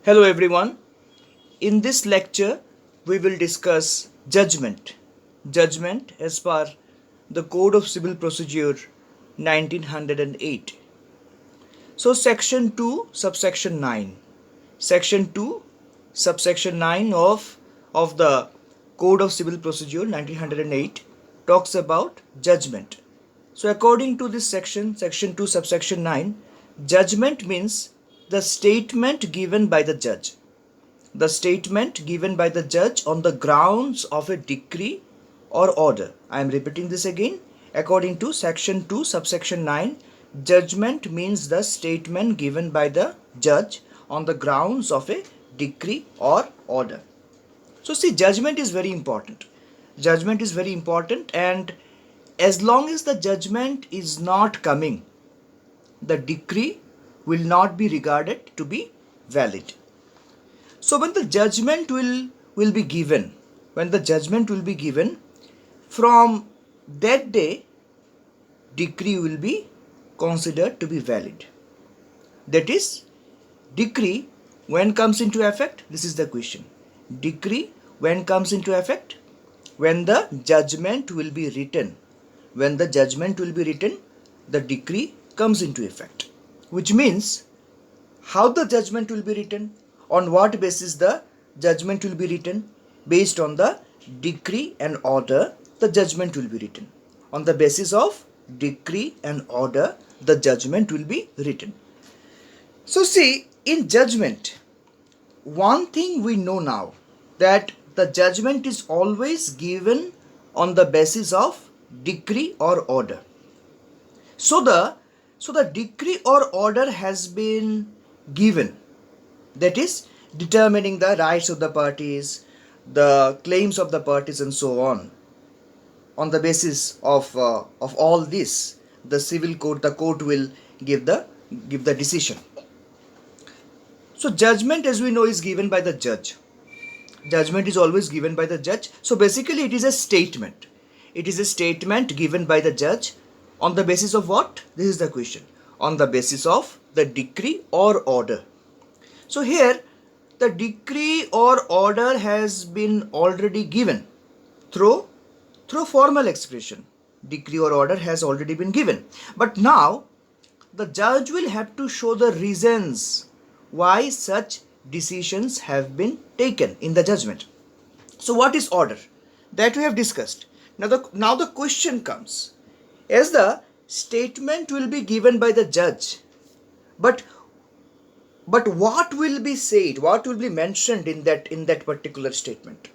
Hello everyone. In this lecture, we will discuss judgment. Judgment as per the Code of Civil Procedure 1908. So section 2 subsection 9. Section 2 subsection 9 of the Code of Civil Procedure 1908 talks about judgment. So according to this section 2 subsection 9, judgment means the statement given by the judge. The statement given by the judge on the grounds of a decree or order. I am repeating this again. According to section 2 subsection 9, judgment means the statement given by the judge on the grounds of a decree or order. So see, judgment is very important. Judgment is very important, and as long as the judgment is not coming, the decree will not be regarded to be valid. So when the judgment will be given, from that day, decree will be considered to be valid. That is, decree when comes into effect, this is the question. Decree when comes into effect, when the judgment will be written. When the judgment will be written, the decree comes into effect. Which means, how the judgment will be written? On what basis the judgment will be written? Based on the decree and order, the judgment will be written. On the basis of decree and order, the judgment will be written. So see, in judgment, one thing we know now, that the judgment is always given on the basis of decree or order. So the decree or order has been given, that is determining the rights of the parties, the claims of the parties, and so on. On the basis of all this, the civil court, the court will give the decision. So judgment, as we know, is given by the judge. Judgment is always given by the judge. So basically it is a statement. It is a statement given by the judge on the basis of what? This is the question. On the basis of the decree or order. So here the decree or order has been already given through formal expression. Decree or order has already been given. But now the judge will have to show the reasons why such decisions have been taken in the judgment. So what is order? That we have discussed. Now the question comes, as the statement will be given by the judge, but what will be said, what will be mentioned in that particular statement?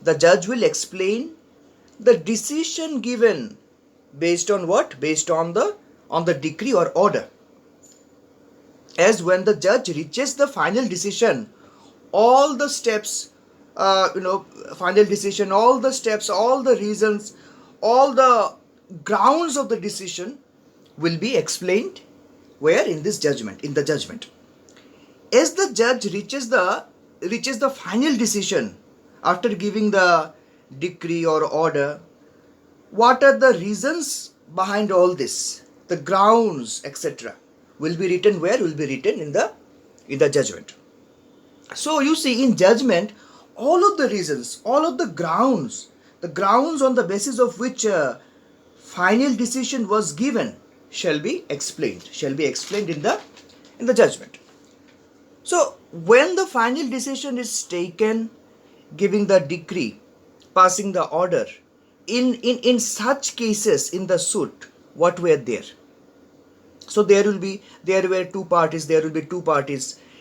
The judge will explain the decision given based on what? Based on the decree or order. As when the judge reaches the final decision, all the steps, final decision, all the steps, all the reasons, all the grounds of the decision will be explained where? In this judgment, in the judgment. As the judge reaches the final decision after giving the decree or order, what are the reasons behind all this? The grounds, etc. will be written where? Will be written in the judgment. So you see, in judgment, all of the reasons, all of the grounds on the basis of which final decision was given shall be explained in the judgment. So when the final decision is taken, giving the decree, passing the order, in such cases in the suit, what were there? So there will be two parties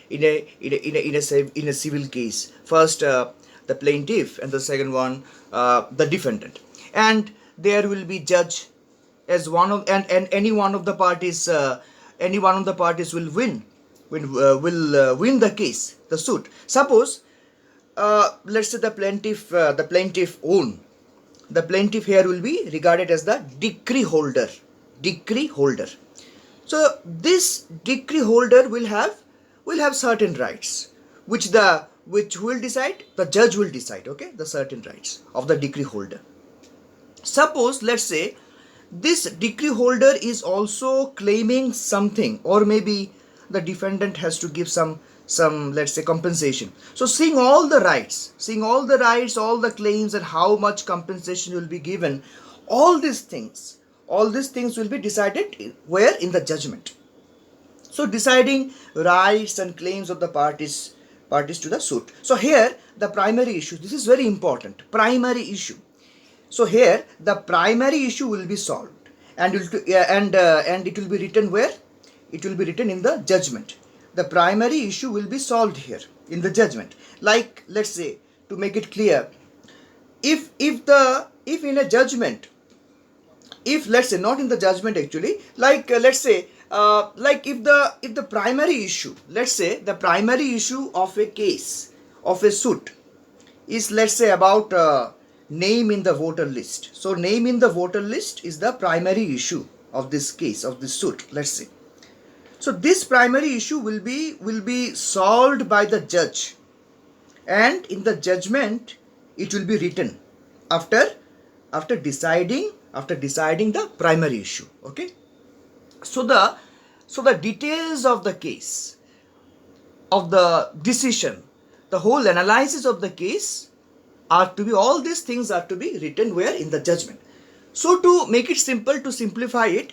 in a civil case. First the plaintiff, and the second one the defendant. And there will be judge as one of, and any one of the parties will win the case, the suit. Suppose let's say the plaintiff own. The plaintiff here will be regarded as the decree holder. So this decree holder will have certain rights, which will decide, the judge will decide, okay, the certain rights of the decree holder. Suppose, let's say, this decree holder is also claiming something, or maybe the defendant has to give some let's say, compensation. So seeing all the rights, all the claims, and how much compensation will be given, all these things will be decided where? In the judgment. So deciding rights and claims of the parties to the suit. So here the primary issue, this is very important, primary issue. So here the primary issue will be solved, and it will be written where? It will be written in the judgment. The primary issue will be solved here in the judgment. Like, let's say, to make it clear, if in a judgment, if, let's say, not in the judgment actually, like, let's say, like if the primary issue, let's say the primary issue of a case, of a suit, is, let's say, about name in the voter list. So name in the voter list is the primary issue of this case, of this suit, let's say. So this primary issue will be solved by the judge, and in the judgment it will be written after deciding the primary issue. Okay. So the details of the case, of the decision, the whole analysis of the case all these things are to be written where? In the judgment. So to make it simple, to simplify it,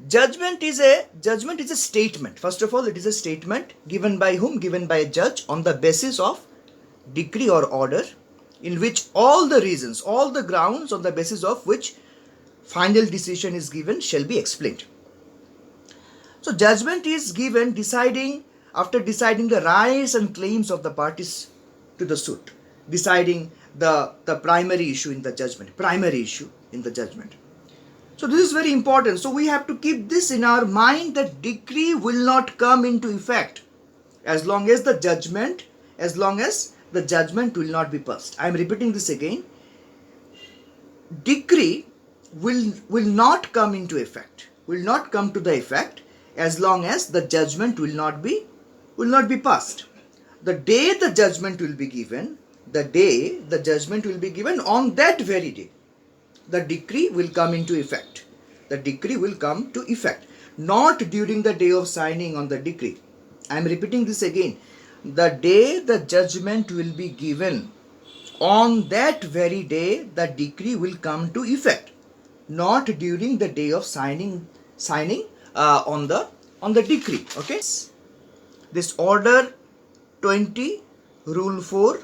judgment is a statement. First of all, it is a statement given by whom? Given by a judge on the basis of decree or order, in which all the reasons, all the grounds on the basis of which final decision is given shall be explained. So judgment is given after deciding the rights and claims of the parties to the suit, deciding the primary issue in the judgment, So this is very important. So we have to keep this in our mind, that decree will not come into effect as long as the judgment will not be passed. I am repeating this again. Decree will not come into effect, will not come to the effect as long as the judgment will not be passed. The day the judgment will be given, on that very day, the decree will come into effect. The decree will come to effect, not during the day of signing on the decree. I am repeating this again. The day the judgment will be given, on that very day the decree will come to effect, not during the day of signing on the decree. Okay. This order 20 rule 4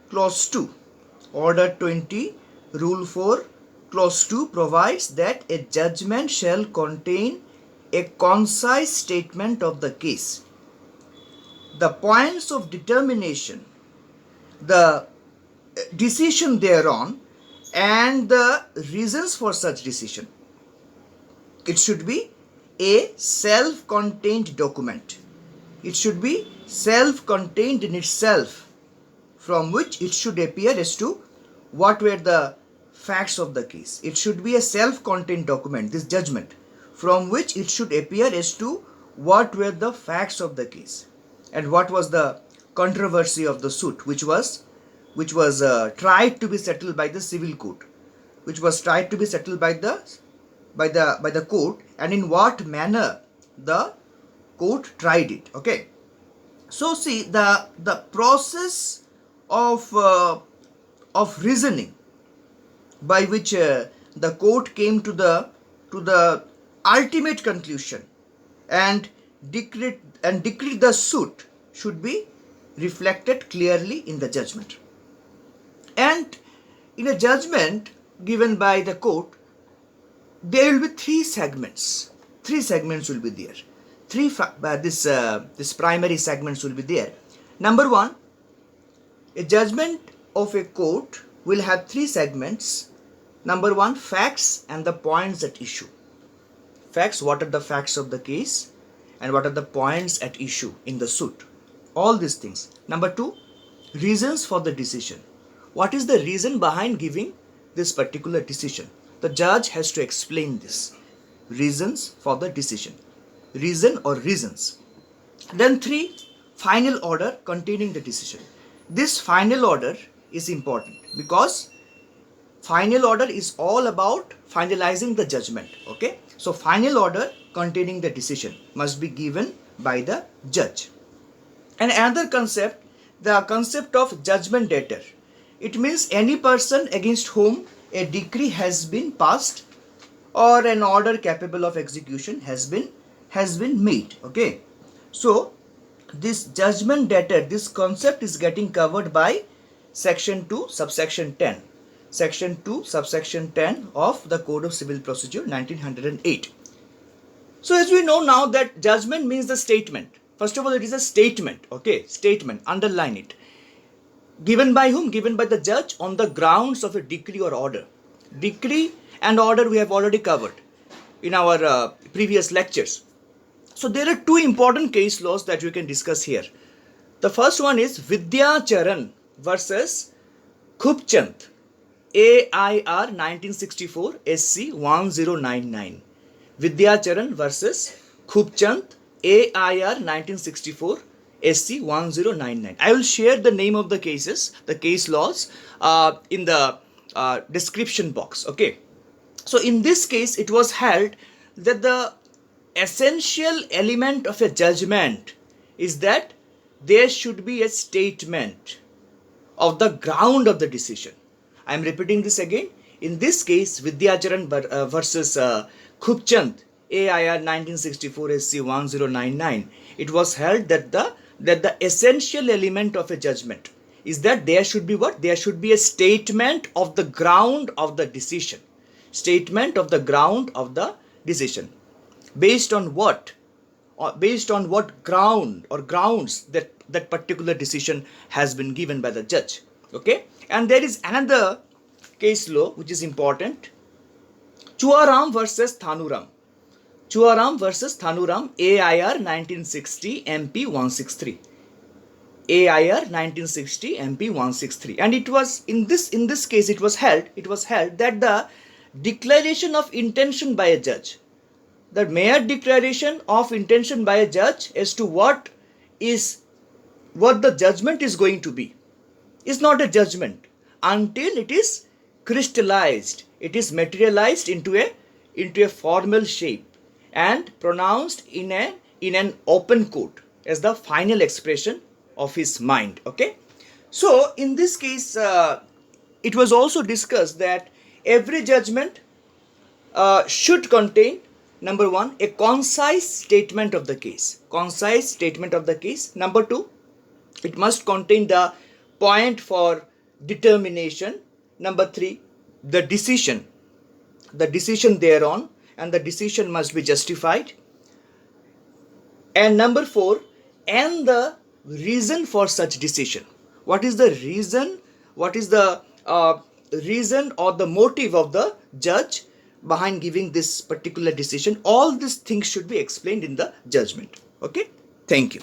clause 2. Order 20 rule 4 clause 2 provides that a judgment shall contain a concise statement of the case, the points of determination, the decision thereon, and the reasons for such decision. It should be a self-contained document. It should be self-contained in itself, from which it should appear as to what were the facts of the case. It should be a self-contained document, this judgment, from which it should appear as to what were the facts of the case and what was the controversy of the suit, which was tried to be settled by the civil court, by the court, and in what manner the court tried it. Okay. So see, the process of reasoning by which the court came to the ultimate conclusion and decreed the suit should be reflected clearly in the judgment. And in a judgment given by the court, there will be three segments. Three segments will be there. This primary segments will be there. Number one, a judgment of a court will have three segments. Number one, facts and the points at issue. Facts, what are the facts of the case and what are the points at issue in the suit. All these things. Number two, reasons for the decision. What is the reason behind giving this particular decision? The judge has to explain this. Reasons for the decision. Reason or reasons. Then three, final order containing the decision. This final order is important because final order is all about finalizing the judgment. Okay. So final order containing the decision must be given by the judge. And another concept, the concept of judgment debtor. It means any person against whom a decree has been passed or an order capable of execution has been made. Okay, so this judgment debtor, this concept is getting covered by section 2 subsection 10, section 2 subsection 10 of the Code of Civil Procedure 1908. So as we know now that judgment means the statement. First of all, it is a statement. Okay, statement, underline it. Given by whom? Given by the judge on the grounds of a decree or order. Decree and order we have already covered in our previous lectures. So there are two important case laws that we can discuss here. The first one is Vidyacharan versus Khubchand, AIR 1964 SC 1099. Vidyacharan versus Khubchand, AIR 1964 SC 1099. I will share the name of the cases, the case laws in the description box. Okay. So in this case, it was held that the essential element of a judgment is that there should be a statement of the ground of the decision. I am repeating this again. In this case, Vidyacharan versus Khubchand, AIR 1964 SC 1099, it was held that the essential element of a judgment is that there should be what? There should be a statement of the ground of the decision. Statement of the ground of the decision. Based on what? Based on what ground or grounds that particular decision has been given by the judge. Okay? And there is another case law which is important. Chwoaram versus Thanuram. Chwoaram versus Thanuram, AIR 1960 MP 163. AIR 1960 MP 163. And it was in this case it was held that the declaration of intention by a judge, the mere declaration of intention by a judge as to what the judgment is going to be is not a judgment until it is crystallized, it is materialized into a formal shape and pronounced in an open court as the final expression of his mind. Okay, so in this case it was also discussed that every judgment should contain, number one, a concise statement of the case. Concise statement of the case. Number two, it must contain the point for determination. Number three, the decision thereon, and the decision must be justified. And number four, and the reason for such decision. What is the reason? What is the reason or the motive of the judge behind giving this particular decision? All these things should be explained in the judgment. Okay, thank you.